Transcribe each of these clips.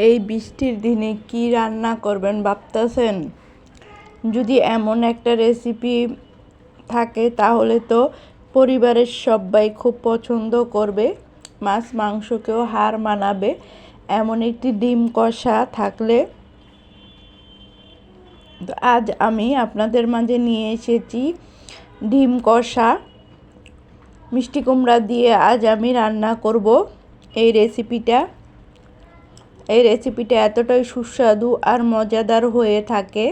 এই বৃষ্টির দিনে কি রান্না করবেন ভাবতেছেন? যদি এমন একটা রেসিপি থাকে তাহলে তো পরিবারের সবাই খুব পছন্দ করবে, মাছ মাংসকেও হার মানাবে। এমন একটি ডিম কষা থাকলে তো আজ আমি আপনাদের মাঝে নিয়ে এসেছি ডিম কষা। মিষ্টি কুমড়া দিয়ে আজ আমি রান্না করব এই রেসিপিটা। এই রেসিপিটা এতটাই সুস্বাদু আর মজাদার হয়ে থাকে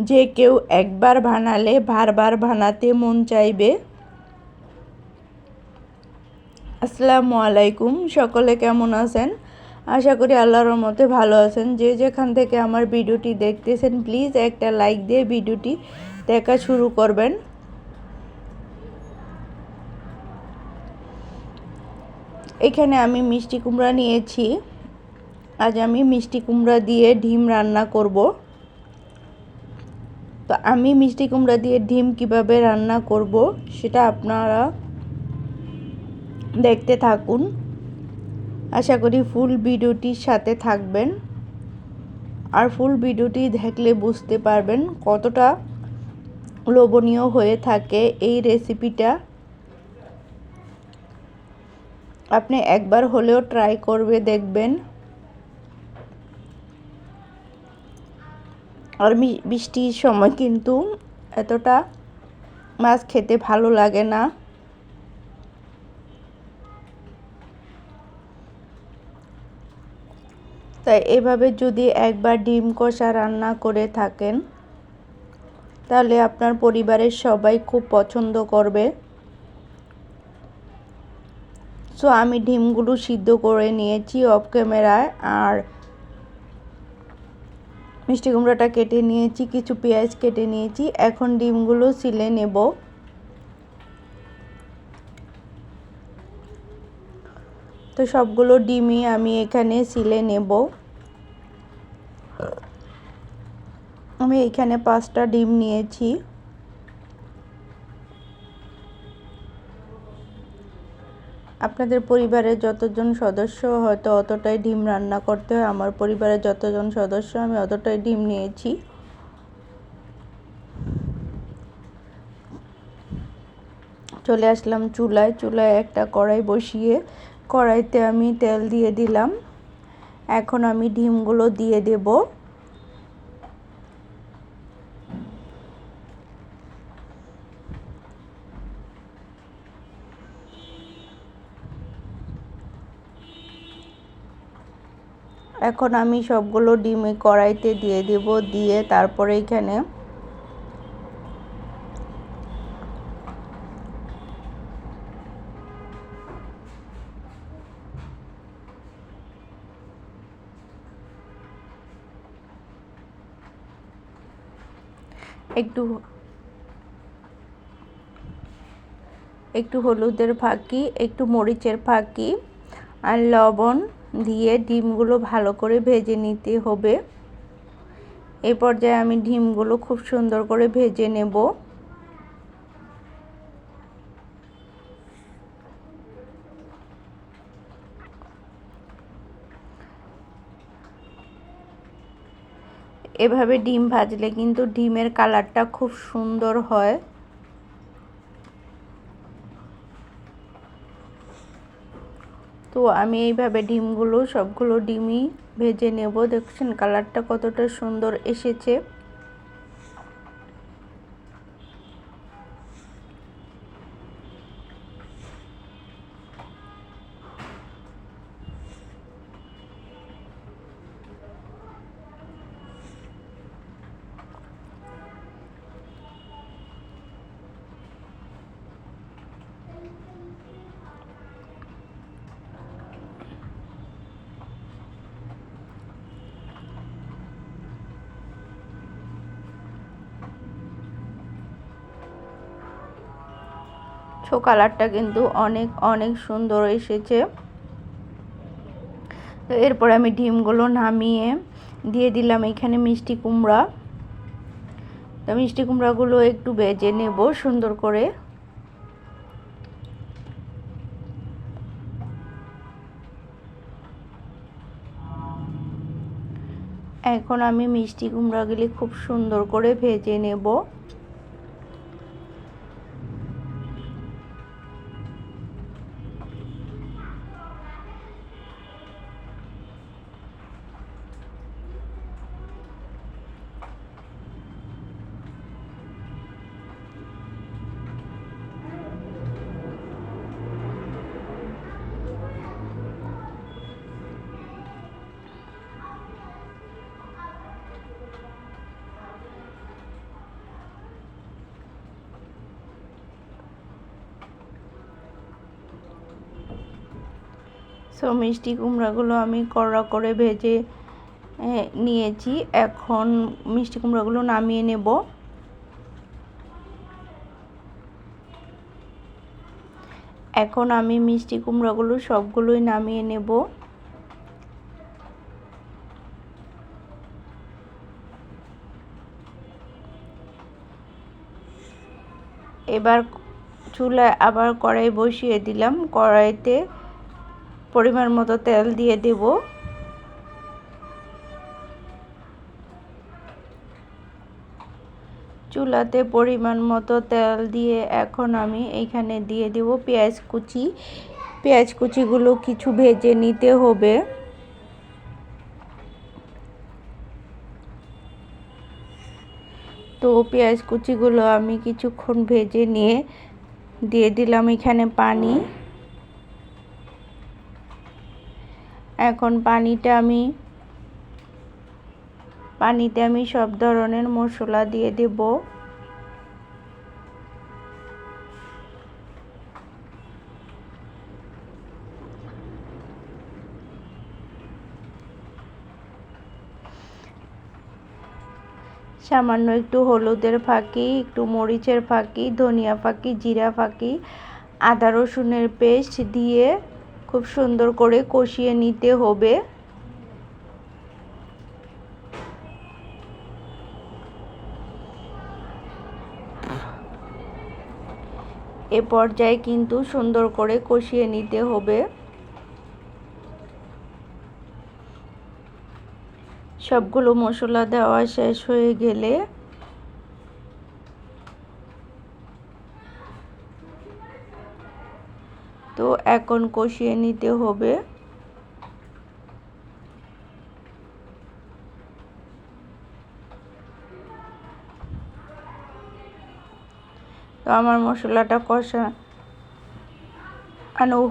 যে কেউ একবার বানালে বারবার বানাতে মন চাইবে। আসসালামু আলাইকুম, সকলে কেমন আছেন? আশা করি আল্লাহর রহমতে ভালো আছেন। যে যেখান থেকে আমার ভিডিওটি দেখতেছেন প্লিজ একটা লাইক দিয়ে ভিডিওটি দেখা শুরু করবেন। এখানে আমি মিষ্টি কুমড়া নিয়েছি। আজ আমি মিষ্টি কুমড়া দিয়ে ডিম রান্না করব। তো আমি মিষ্টি কুমড়া দিয়ে ডিম কিভাবে রান্না করব সেটা আপনারা দেখতে থাকুন। আশা করি ফুল ভিডিওটির সাথে থাকবেন, আর ফুল ভিডিওটি দেখলে বুঝতে পারবেন কতটা লোভনীয় হয়ে থাকে এই রেসিপিটা। আপনি একবার হলেও ট্রাই করবে দেখবেন। আর বৃষ্টির সময় কিন্তু এতটা মাছ খেতে ভালো লাগে না। তাই এভাবে যদি একবার ডিম কষা রান্না করে থাকেন তাহলে আপনার পরিবারের সবাই খুব পছন্দ করবে। সো আমি ডিমগুলো সিদ্ধ করে নিয়েছি অফ ক্যামেরায়, আর মিষ্টি কুমড়াটা কেটে নিয়েছি, কিছু পেঁয়াজ কেটে নিয়েছি। এখন ডিমগুলো ছিলে নেব। তো সবগুলো ডিমই আমি এখানে ছিলে নেব। আমি এখানে 5টা ডিম নিয়েছি। আপনাদের পরিবারে যতজন সদস্য হয়তো অতটাই ডিম রান্না করতে হয়। আমার পরিবারে যতজন সদস্য আমি অতটাই ডিম নিয়েছি। চলে আসলাম চুলায় একটা কড়াই বসিয়ে কড়াইতে আমি তেল দিয়ে দিলাম। এখন আমি ডিমগুলো দিয়ে দেব। এখন আমি সবগুলো ডিম কড়াইতে দিয়ে দেব, দিয়ে তারপরে এখানে একটু হলুদের ফাঁকি, একটু মরিচের ফাঁকি আর লবণ দিয়ে ডিমগুলো ভালো করে ভেজে নিতে হবে। এই পর্যায়ে আমি ডিমগুলো খুব সুন্দর করে ভেজে নেব। এভাবে ডিম ভাজলে কিন্তু ডিমের কালারটা খুব সুন্দর হয়। তো আমি এইভাবে সবগুলো ডিমই ভেজে নেব। দেখছেন কালারটা কতটা সুন্দর এসেছে। কালারটা কিন্তু অনেক অনেক সুন্দর এসেছে। তো এরপর আমি ডিমগুলো নামিয়ে দিয়ে দিলাম এখানে মিষ্টি কুমড়া। তো মিষ্টি কুমড়াগুলো একটু ভেজে নেব সুন্দর করে। এখন আমি মিষ্টি কুমড়াগুলি খুব সুন্দর করে ভেজে নেব। সো মিষ্টি কুমড়াগুলো আমি কড়া করে ভেজে নিয়েছি। এখন মিষ্টি কুমড়াগুলো নামিয়ে নেব। এখন আমি মিষ্টি কুমড়াগুলো সবগুলোই নামিয়ে নেব। এবার চুলায় আবার কড়াই বসিয়ে দিলাম। কড়াইতে পরিমাণ মতো তেল দিয়ে দেব। চুলাতে পরিমাণ মতো তেল দিয়ে এখন আমি এইখানে দিয়ে দেব পেঁয়াজ কুচি। পেঁয়াজ কুচিগুলো কিছু ভেজে নিতে হবে। তো পেঁয়াজ কুচিগুলো আমি কিছুক্ষণ ভেজে নিয়ে দিয়ে দিলাম এখানে পানি। এখন পানিতে আমি সব ধরনের মশলা দিয়ে দেব। সামান্য একটু হলুদের ফাঁকি, একটু মরিচের ফাঁকি, ধনিয়া ফাঁকি, জিরা ফাঁকি, আদা রসুনের পেস্ট দিয়ে খুব সুন্দর করে কষিয়ে নিতে হবে। এ পর্যায়ে কিন্তু সুন্দর করে কষিয়ে নিতে হবে। সবগুলো মশলা দেওয়া শেষ হয়ে গেলে তো এখন কষিয়ে নিতে হবে। তো আমার মশলাটা কষানো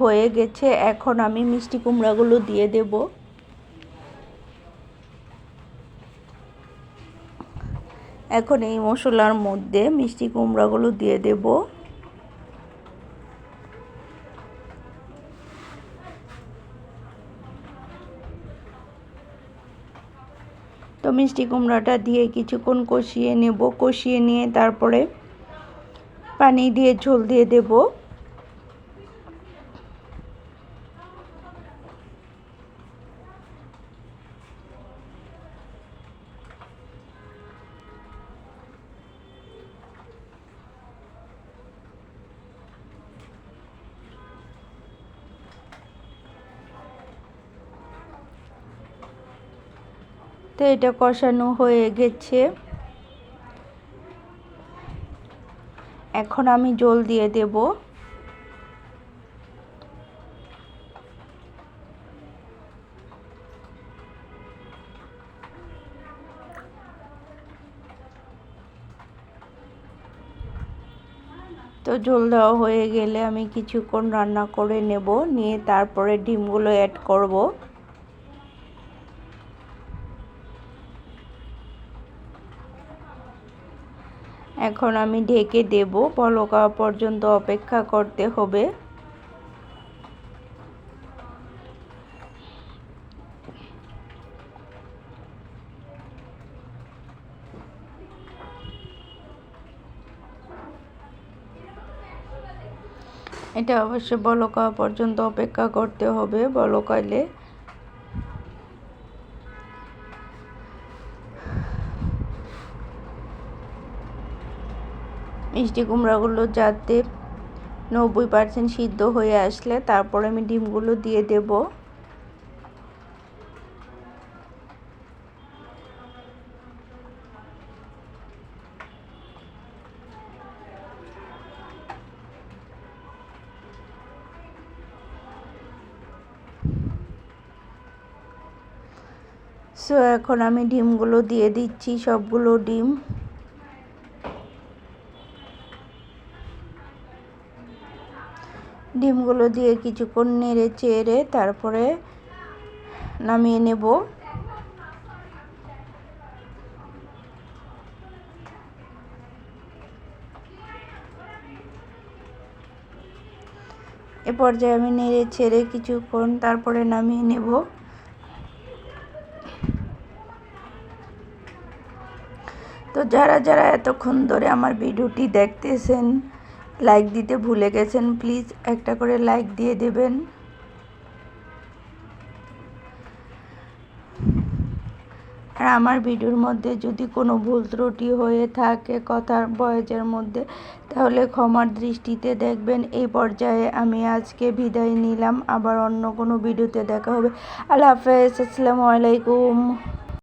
হয়ে গেছে। এখন আমি মিষ্টি কুমড়াগুলো দিয়ে দেব। এখন এই মশলার মধ্যে মিষ্টি কুমড়াগুলো দিয়ে দেব। তো মিষ্টি কুমড়াটা দিয়ে কিছুক্ষণ কষিয়ে নেব। কষিয়ে নিয়ে তারপরে পানি দিয়ে ঝোল দিয়ে দেব। তো এটা কষানো হয়ে গেছে। এখন আমি জল দিয়ে দেব। তো ঝোল দেওয়া হয়ে গেলে আমি কিছুক্ষণ রান্না করে নেব। নিয়ে তারপরে ডিমগুলো অ্যাড করব। এখন আমি ঢেকে দেব। বলক আসা পর্যন্ত অপেক্ষা করতে হবে। এটা অবশ্য বলক আসা পর্যন্ত অপেক্ষা করতে হবে। বলক এলে মিষ্টি কুমড়াগুলো যাতে 90% সিদ্ধ হয়ে আসলে তারপরে আমি ডিমগুলো দিয়ে দেব। সো এখন আমি ডিমগুলো দিয়ে দিচ্ছি, সবগুলো ডিম। ডিমগুলো দিয়ে কিছুক্ষণ নেড়ে চেড়ে তারপরে নামিয়ে নেব। এ পর্যায়ে আমি নেড়ে ছেড়ে কিছুক্ষণ তারপরে নামিয়ে নেব। তো যারা যারা এতক্ষণ ধরে আমার ভিডিওটি দেখতেছেন, লাইক দিতে ভুলে গেছেন, প্লিজ একটা করে লাইক দিয়ে দেবেন। আর আমার ভিডিওর মধ্যে যদি কোনো ভুল ত্রুটি হয়ে থাকে কথার ভয়েসের মধ্যে, তাহলে ক্ষমার দৃষ্টিতে দেখবেন। এই পর্যায়ে আমি আজকে বিদায় নিলাম, আবার অন্য কোনো ভিডিওতে দেখা হবে। আল্লাহ হাফেজ, আসসালামু আলাইকুম।